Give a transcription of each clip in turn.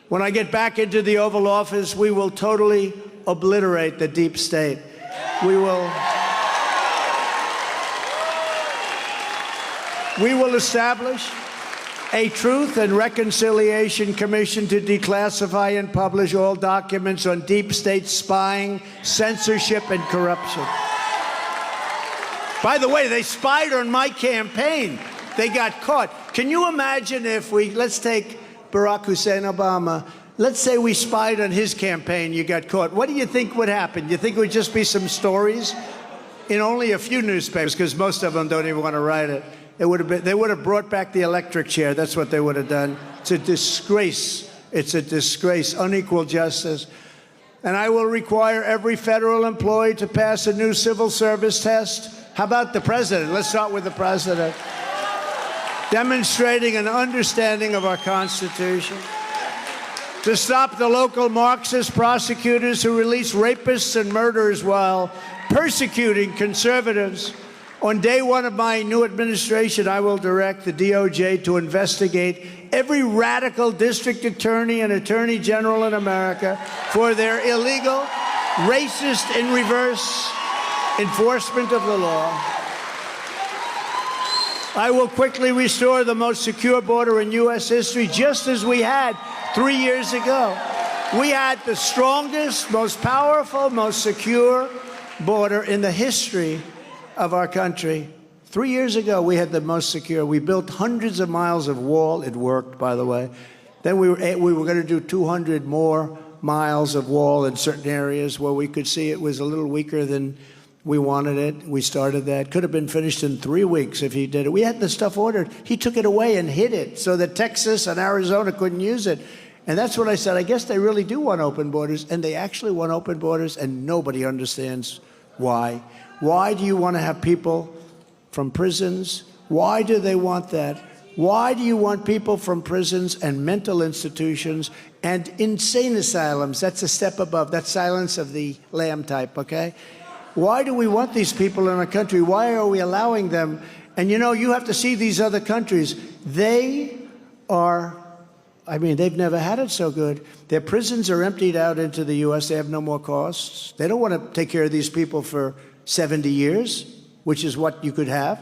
When I get back into the Oval Office, we will totally obliterate the deep state. We will establish a Truth and Reconciliation Commission to declassify and publish all documents on deep state spying, censorship, and corruption. By the way, they spied on my campaign. They got caught. Can you imagine if let's take Barack Hussein Obama, let's say we spied on his campaign, you got caught. What do you think would happen? You think it would just be some stories in only a few newspapers, because most of them don't even want to write it. They would have brought back the electric chair. That's what they would have done. It's a disgrace. It's a disgrace, unequal justice. And I will require every federal employee to pass a new civil service test. How about the president? Let's start with the president. Demonstrating an understanding of our Constitution. To stop the local Marxist prosecutors who release rapists and murderers while persecuting conservatives. On day one of my new administration, I will direct the DOJ to investigate every radical district attorney and attorney general in America for their illegal, racist, in reverse enforcement of the law. I will quickly restore the most secure border in U.S. history, just as we had 3 years ago. We had the strongest, most powerful, most secure border in the history of our country. 3 years ago, we had the most secure. We built hundreds of miles of wall. It worked, by the way. Then we were going to do 200 more miles of wall in certain areas where we could see it was a little weaker than we wanted it. We started that. Could have been finished in 3 weeks if he did it. We had the stuff ordered. He took it away and hid it so that Texas and Arizona couldn't use it. And that's what I said. I guess they really do want open borders, and they actually want open borders, and nobody understands why. Why do you want to have people from prisons? Why do they want that? Why do you want people from prisons and mental institutions and insane asylums? That's a step above. That's Silence of the Lamb type, okay? Why do we want these people in our country? Why are we allowing them? And you know, you have to see these other countries. They are, I mean, they've never had it so good. Their prisons are emptied out into the U.S. They have no more costs. They don't want to take care of these people for 70 years, which is what you could have.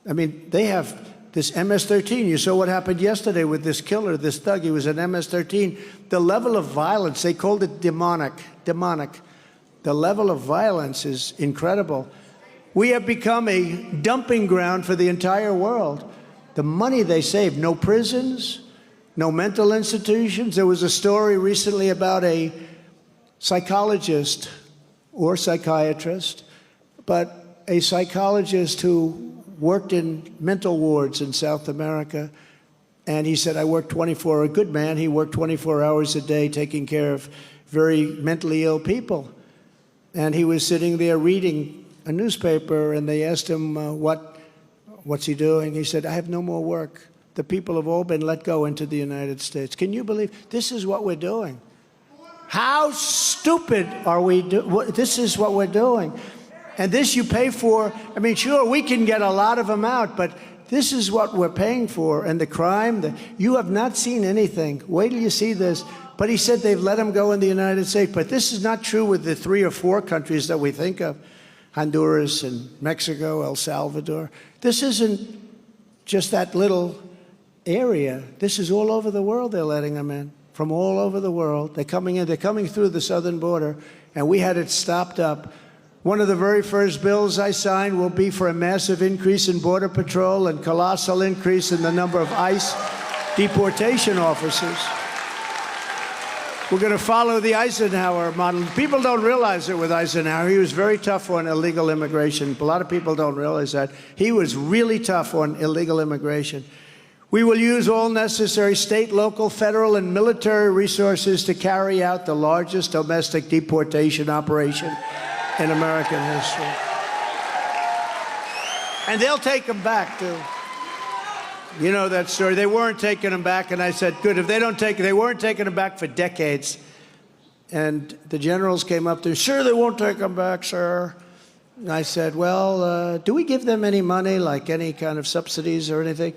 I mean, they have this MS-13. You saw what happened yesterday with this killer, this thug. He was an MS-13. The level of violence, they called it demonic. The level of violence is incredible. We have become a dumping ground for the entire world. The money they save, no prisons, no mental institutions. There was a story recently about a psychologist or psychiatrist, but a psychologist who worked in mental wards in South America. And he said, I worked 24, a good man, he worked 24 hours a day taking care of very mentally ill people. And he was sitting there reading a newspaper, and they asked him, what's he doing? He said, I have no more work. The people have all been let go into the United States. Can you believe this is what we're doing? How stupid are we? This is what we're doing. And this you pay for. I mean, sure, we can get a lot of them out, but this is what we're paying for. And the crime, you have not seen anything. Wait till you see this. But he said they've let him go in the United States. But this is not true with the 3 or 4 countries that we think of, Honduras and Mexico, El Salvador. This isn't just that little area. This is all over the world they're letting them in, from all over the world. They're coming in. They're coming through the southern border, and we had it stopped up. One of the very first bills I signed will be for a massive increase in Border Patrol and colossal increase in the number of ICE deportation officers. We're going to follow the Eisenhower model. People don't realize it with Eisenhower. He was very tough on illegal immigration. A lot of people don't realize that. He was really tough on illegal immigration. We will use all necessary state, local, federal, and military resources to carry out the largest domestic deportation operation in American history. And they'll take them back, too. You know that story. They weren't taking them back, and I said, good, if they don't take, they weren't taking them back for decades. And the generals came up there, sure, they won't take them back, sir. And I said, well, do we give them any money, like any kind of subsidies or anything?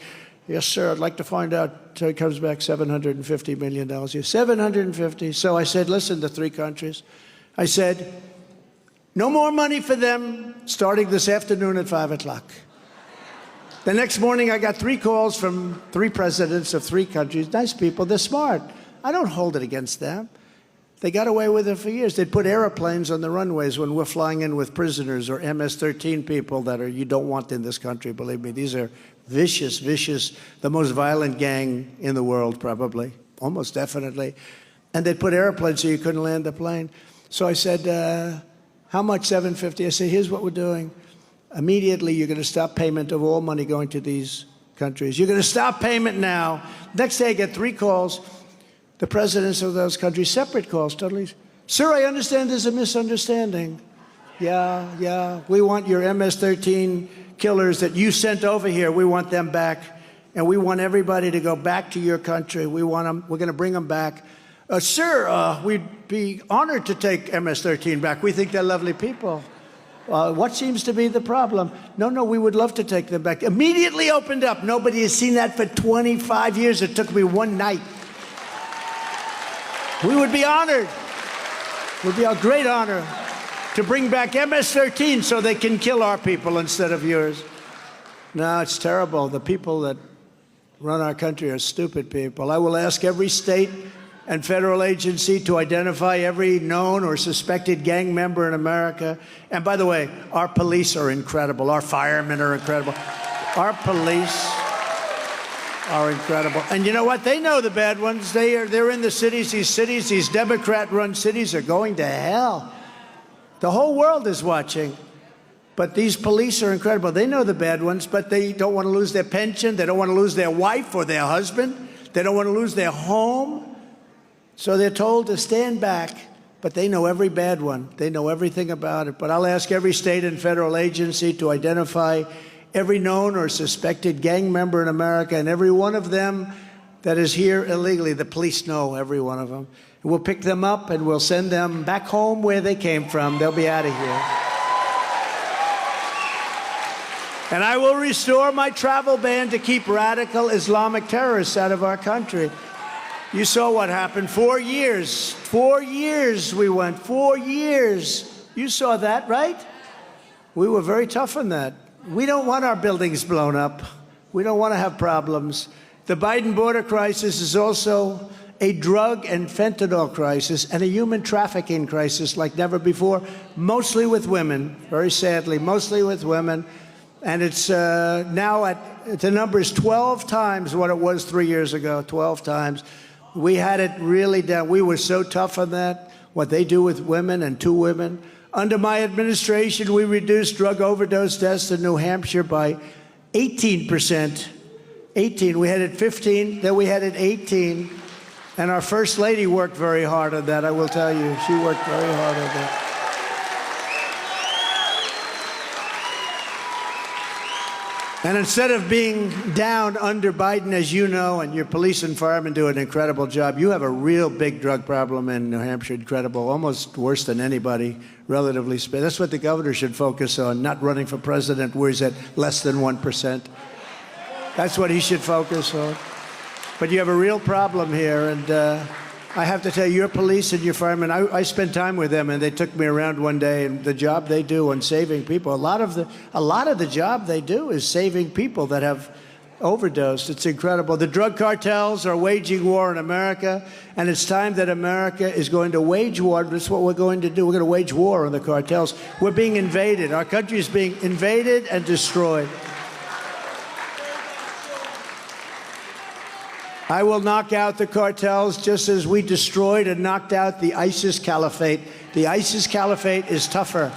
Yes, sir, I'd like to find out. So he comes back $750 million. $750. So I said, listen, the three countries. I said, no more money for them starting this afternoon at 5 o'clock. The next morning, I got 3 calls from 3 presidents of 3 countries. Nice people, they're smart. I don't hold it against them. They got away with it for years. They'd put airplanes on the runways when we're flying in with prisoners or MS-13 people that you don't want in this country, believe me. These are vicious, the most violent gang in the world, probably, almost definitely. And they'd put airplanes so you couldn't land the plane. So I said, how much? $750. I said, here's what we're doing. Immediately, you're going to stop payment of all money going to these countries. You're going to stop payment now. Next day, I get 3 calls. The presidents of those countries, separate calls, totally. Sir, I understand there's a misunderstanding. Yeah, we want your MS-13 killers that you sent over here. We want them back, and we want everybody to go back to your country. We want them. We're going to bring them back. Sir, we'd be honored to take MS-13 back. We think they're lovely people. What seems to be the problem? No, we would love to take them back. Immediately opened up. Nobody has seen that for 25 years. It took me one night. We would be honored. It would be a great honor to bring back MS-13 so they can kill our people instead of yours. No, it's terrible. The people that run our country are stupid people. I will ask every state and federal agency to identify every known or suspected gang member in America. And by the way, our police are incredible. Our firemen are incredible. Our police are incredible. And you know what? They know the bad ones. They're in the cities. These Democrat-run cities are going to hell. The whole world is watching. But these police are incredible. They know the bad ones, but they don't want to lose their pension. They don't want to lose their wife or their husband. They don't want to lose their home. So they're told to stand back, but they know every bad one. They know everything about it. But I'll ask every state and federal agency to identify every known or suspected gang member in America, and every one of them that is here illegally. The police know every one of them. We'll pick them up and we'll send them back home where they came from. They'll be out of here. And I will restore my travel ban to keep radical Islamic terrorists out of our country. You saw what happened. 4 years. 4 years we went. 4 years. You saw that, right? We were very tough on that. We don't want our buildings blown up. We don't want to have problems. The Biden border crisis is also a drug and fentanyl crisis and a human trafficking crisis like never before, mostly with women, very sadly, mostly with women. And it's now the number is 12 times what it was 3 years ago, 12 times. We had it really down. We were so tough on that, what they do with women and to women. Under my administration, we reduced drug overdose deaths in New Hampshire by 18%. 18. We had it 15, then we had it 18. And our First Lady worked very hard on that, I will tell you. She worked very hard on that. And instead of being down under Biden, as you know, and your police and firemen do an incredible job, you have a real big drug problem in New Hampshire, incredible, almost worse than anybody, relatively speaking. That's what the governor should focus on, not running for president where he's at less than 1%. That's what he should focus on. But you have a real problem here, and I have to tell you, your police and your firemen, I spent time with them, and they took me around one day, and the job they do on saving people, a lot of the job they do is saving people that have overdosed. It's incredible. The drug cartels are waging war in America, and it's time that America is going to wage war. That's what we're going to do. We're going to wage war on the cartels. We're being invaded. Our country is being invaded and destroyed. I will knock out the cartels just as we destroyed and knocked out the ISIS caliphate. The ISIS caliphate is tougher.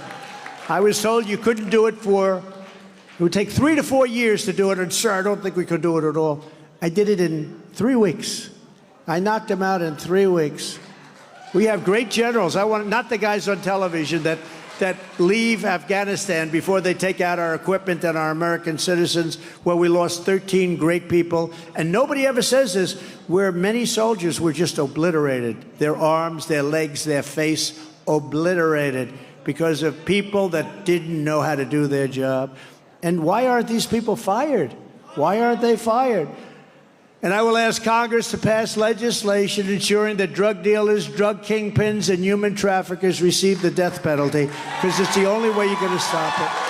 I was told you couldn't do it it would take 3 to 4 years to do it, and sir, I don't think we could do it at all. I did it in 3 weeks. I knocked them out in 3 weeks. We have great generals. Not the guys on television that leave Afghanistan before they take out our equipment and our American citizens, where we lost 13 great people. And nobody ever says this, where many soldiers were just obliterated. Their arms, their legs, their face, obliterated because of people that didn't know how to do their job. And why aren't these people fired? Why aren't they fired? And I will ask Congress to pass legislation ensuring that drug dealers, drug kingpins, and human traffickers receive the death penalty, because it's the only way you're going to stop it.